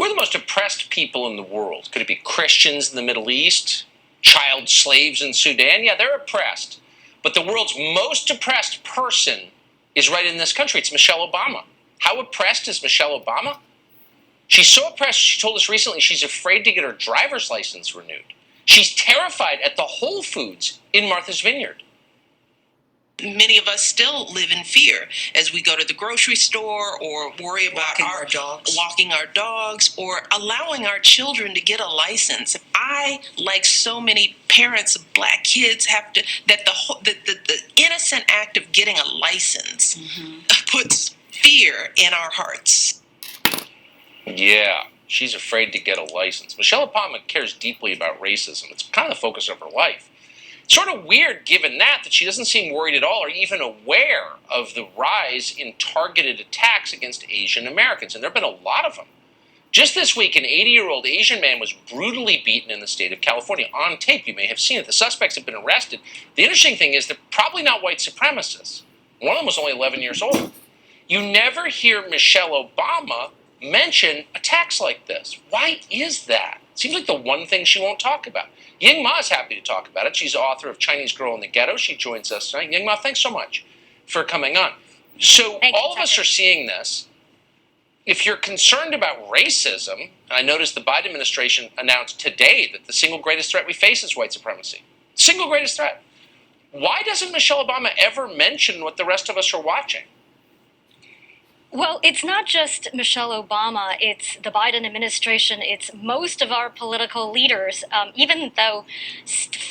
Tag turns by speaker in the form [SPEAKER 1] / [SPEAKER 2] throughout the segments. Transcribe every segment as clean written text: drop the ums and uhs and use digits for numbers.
[SPEAKER 1] Who are the most oppressed people in the world? Could it be Christians in the Middle East? Child slaves in Sudan? Yeah, they're oppressed. But the world's most oppressed person is right in this country. It's Michelle Obama. How oppressed is Michelle Obama? She's so oppressed, she told us recently she's afraid to get her driver's license renewed. She's terrified at the Whole Foods in Martha's Vineyard.
[SPEAKER 2] Many of us still live in fear as we go to the grocery store or worry about walking our dogs or allowing our children to get a license. I, like so many parents of black kids, have to, that the innocent act of getting a license puts fear in our hearts.
[SPEAKER 1] Yeah, she's afraid to get a license. Michelle Obama cares deeply about racism. It's kind of the focus of her life. Sort of weird, given that she doesn't seem worried at all or even aware of the rise in targeted attacks against Asian Americans, and there have been a lot of them. Just this week, an 80-year-old Asian man was brutally beaten in the state of California. On tape, you may have seen it. The suspects have been arrested. The interesting thing is they're probably not white supremacists. One of them was only 11 years old. You never hear Michelle Obama mention attacks like this. Why is that? It seems like the one thing she won't talk about. Ying Ma is happy to talk about it. She's the author of Chinese Girl in the Ghetto. She joins us tonight. Ying Ma, thanks so much for coming on. So all of us are seeing this. If you're concerned about racism, and I noticed the Biden administration announced today that the single greatest threat we face is white supremacy. Single greatest threat. Why doesn't Michelle Obama ever mention what the rest of us are watching?
[SPEAKER 3] Well, it's not just Michelle Obama, it's the Biden administration, it's most of our political leaders, even though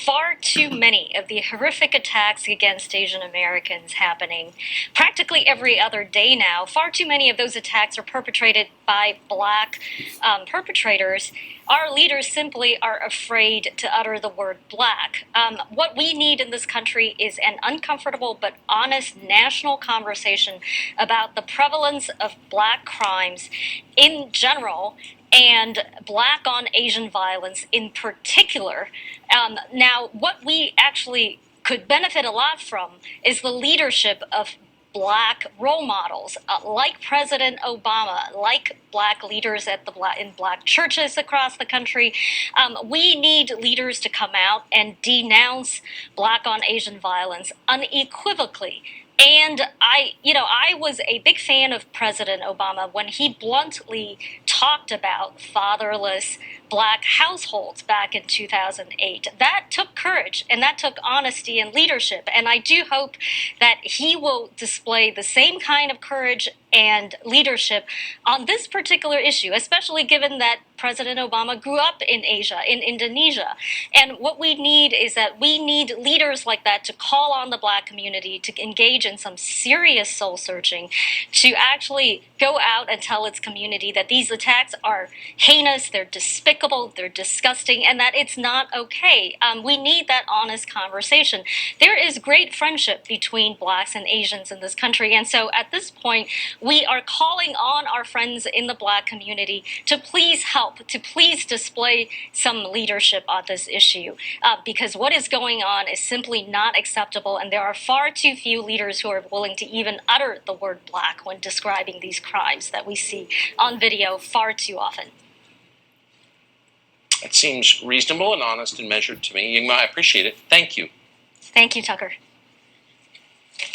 [SPEAKER 3] far too many of the horrific attacks against Asian Americans happening practically every other day now, far too many of those attacks are perpetrated by black perpetrators. Our leaders simply are afraid to utter the word black. What we need in this country is an uncomfortable but honest national conversation about the prevalence of black crimes in general and black on Asian violence in particular. Now, what we actually could benefit a lot from is the leadership of black role models like President Obama, like black leaders in black churches across the country. We need leaders to come out and denounce black on Asian violence unequivocally. And I was a big fan of President Obama when he bluntly talked about fatherless black households back in 2008. That took courage and that took honesty and leadership. And I do hope that he will display the same kind of courage and leadership on this particular issue, especially given that President Obama grew up in Asia, in Indonesia. And what we need is that we need leaders like that to call on the black community to engage in some serious soul searching, to actually go out and tell its community that these attacks are heinous, they're despicable, they're disgusting, and that it's not okay. We need that honest conversation. There is great friendship between blacks and Asians in this country, and so at this point, we are calling on our friends in the black community to please help, to please display some leadership on this issue, because what is going on is simply not acceptable, and there are far too few leaders who are willing to even utter the word black when describing these crimes that we see on video far too often.
[SPEAKER 1] It seems reasonable and honest and measured to me. Ying Ma, I appreciate it. Thank you.
[SPEAKER 3] Thank you, Tucker.